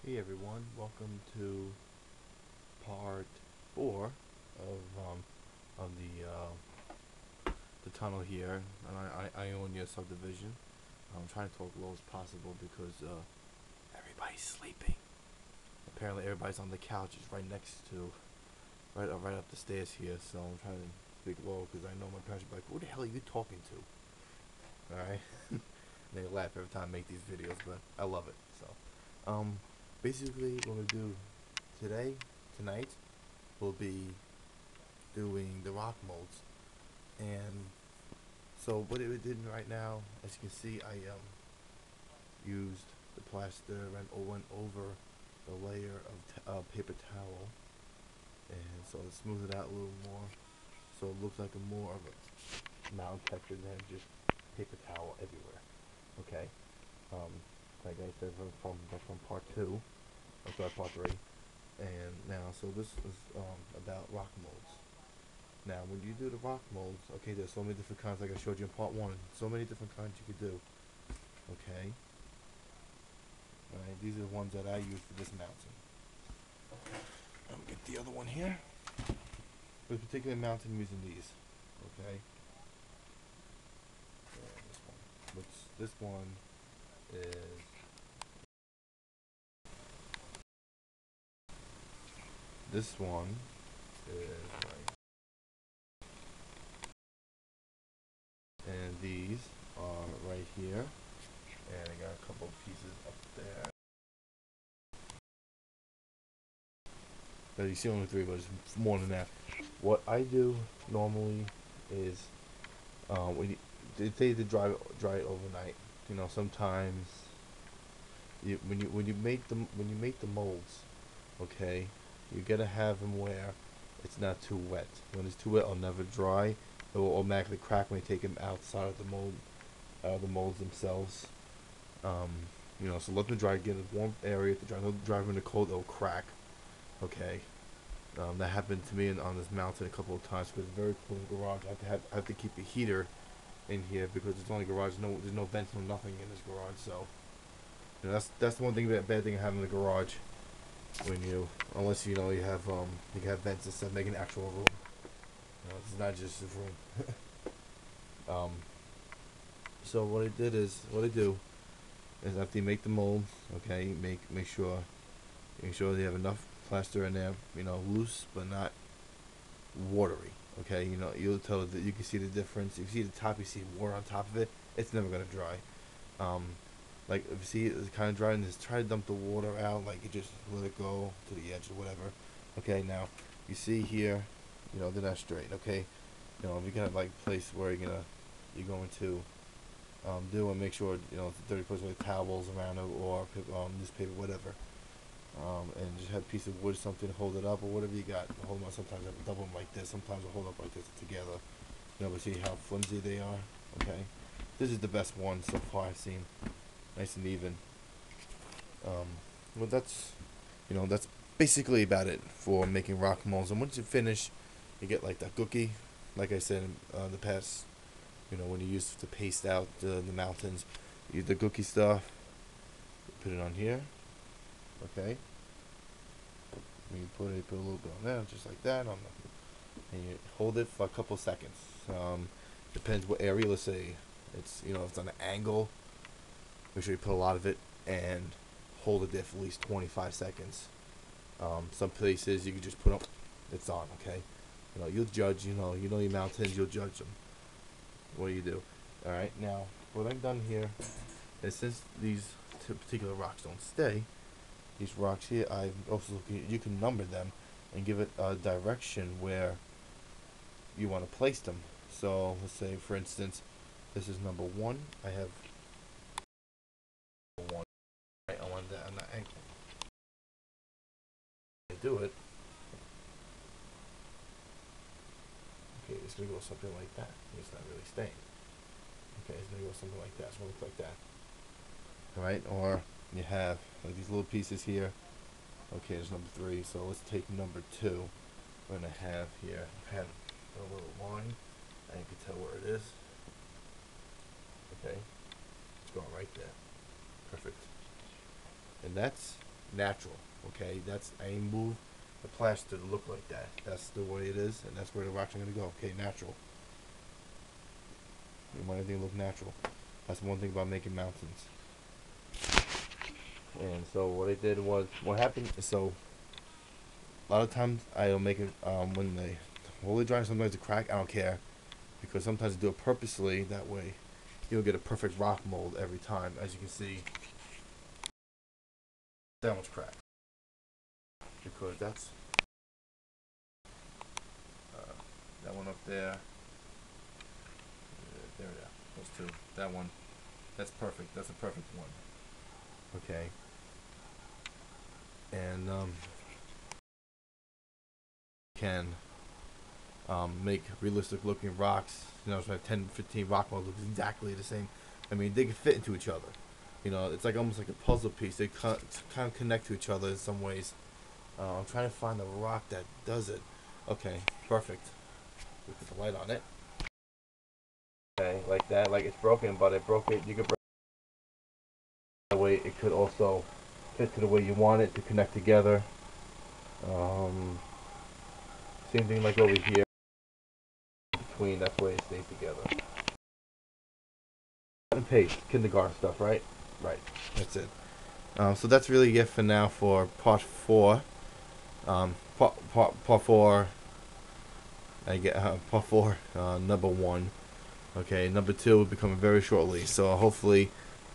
Hey everyone, welcome to part 4 of the tunnel here on Ionia Subdivision. I'm trying to talk low as possible because everybody's sleeping. Apparently everybody's on the couch, it's right next to, right up the stairs here, so I'm trying to speak low because I know my parents will be like, who the hell are you talking to? Alright? They laugh every time I make these videos, but I love it. So, basically what we're gonna do tonight, we'll be doing the rock molds. And so what it did right now, as you can see, I used the plaster and went over the layer of paper towel, and so to smooth it out a little more, so it looks like a more of a mound texture than just paper towel everywhere. Okay. Um, like I said from part two, I'm sorry, part three. And now, so this is about rock molds. Now, when you do the rock molds, okay, there's so many different kinds, like I showed you in part one. So many different kinds you could do. Okay. Alright, these are the ones that I use for this mountain. Let me get the other one here. For this particular mountain, I'm using these. Okay. And this one. This one is. This one is right. And these are right here. And I got a couple of pieces up there. You see only three, but it's more than that. What I do normally is when you, they say to dry it overnight. You know, sometimes when you make the molds, okay, you gotta have them where it's not too wet. When it's too wet, it'll never dry. It will automatically crack when you take them outside of the mold, the molds themselves. Um, you know, so let them dry. Get a warm area to dry. Don't dry them in the cold; it'll crack. Okay. That happened to me on this mountain a couple of times because it's very cool in the garage. I have to keep a heater in here because it's only garage. There's no vents, no nothing in this garage. So you know, that's the one thing bad thing I have in the garage. When you unless you know you have vents instead of making an actual room. You know, it's not just a room. um, so what I do is after you make the mold, okay, make sure they have enough plaster in there. You know, loose but not watery. Okay, you know, you'll tell that you can see the difference. If you see the top, you see water on top of it. It's never gonna dry. Um, like if you see it's kind of dry, and just try to dump the water out. Like you just let it go to the edge or whatever. Okay, now you see here, you know they're not straight. Okay, you know if you got like a place where you're going to do and make sure you know it's a dirty place with towels around it or newspaper, whatever. And just have a piece of wood, something to hold it up, or whatever you got to hold them up. Sometimes I double them like this, sometimes I hold up like this together. You know, but see how flimsy they are? Okay. This is the best one so far I've seen. Nice and even. Um, well, that's basically about it for making rock molds. And once you finish, you get like that cookie. Like I said in the past, you know, when you use to paste out the mountains, you use the cookie stuff, put it on here. Okay. You put a little bit on there, just like that, and you hold it for a couple seconds. Depends what area. Let's say it's if it's on an angle. Make sure you put a lot of it and hold it there for at least 25 seconds. Some places you can just put up. It's on. Okay. You know you'll judge. You know your mountains. You'll judge them. What do you do? All right. Now what I've done here is since these particular rocks don't stay, these rocks here, you can number them and give it a direction where you want to place them. So let's say, for instance, this is number one. I have one. Right, I want that on the angle. I do it. Okay, it's gonna go something like that. It's not really staying. Okay, it's gonna go something like that. It's gonna look like that. All right, or you have like these little pieces here. Okay, there's number three. So let's take number two. We're gonna have here. I have a little line. And you can tell where it is. Okay, it's going right there. Perfect. And that's natural. Okay, I ain't moved the plaster to look like that. That's the way it is, and that's where the rocks are gonna go. Okay, natural. You want everything to look natural. That's one thing about making mountains. And so what I did was, what happened, so a lot of times I'll make it, when they fully dry, sometimes it crack, I don't care. Because sometimes I do it purposely, that way you'll get a perfect rock mold every time. As you can see, that one's cracked. Because that's, that one up there, there we go, those two, that one, that's perfect, that's a perfect one. Okay. And, can make realistic looking rocks. You know, it's like 10, 15 rock models look exactly the same. I mean, they can fit into each other. You know, it's like almost like a puzzle piece. They kind of connect to each other in some ways. I'm trying to find a rock that does it. Okay, perfect. We put the light on it. Okay, like that. Like it's broken, but it broke it. You could break it that way. It could also fit to the way you want it to connect together. Same thing like over here. Between, that's where it stays together. Cut and paste, kindergarten stuff, right? Right. That's it. So that's really it for now for part 4. Part 4. I get part 4, number 1. Okay, number 2 will be coming very shortly. So hopefully,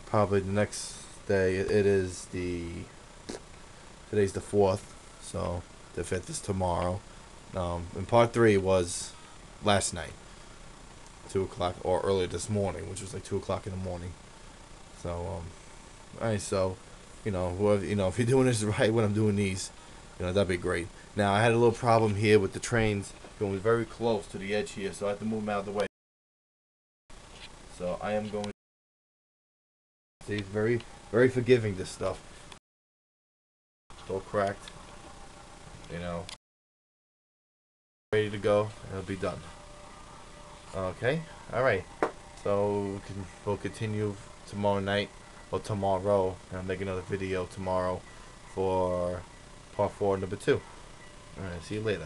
probably the next day. It is today's the 4th, so the 5th is tomorrow. And part 3 was last night, 2 o'clock, or earlier this morning, which was like 2 o'clock in the morning. So alright, so whoever, if you're doing this right when I'm doing these, that'd be great. Now I had a little problem here with the trains going very close to the edge here, so I have to move them out of the way. So I am going to see, it's very, very forgiving, this stuff. It's all cracked, ready to go, it'll be done. Okay, alright. So we'll continue tomorrow night, or tomorrow, and I'll make another video tomorrow for part 4, number 2. Alright, see you later.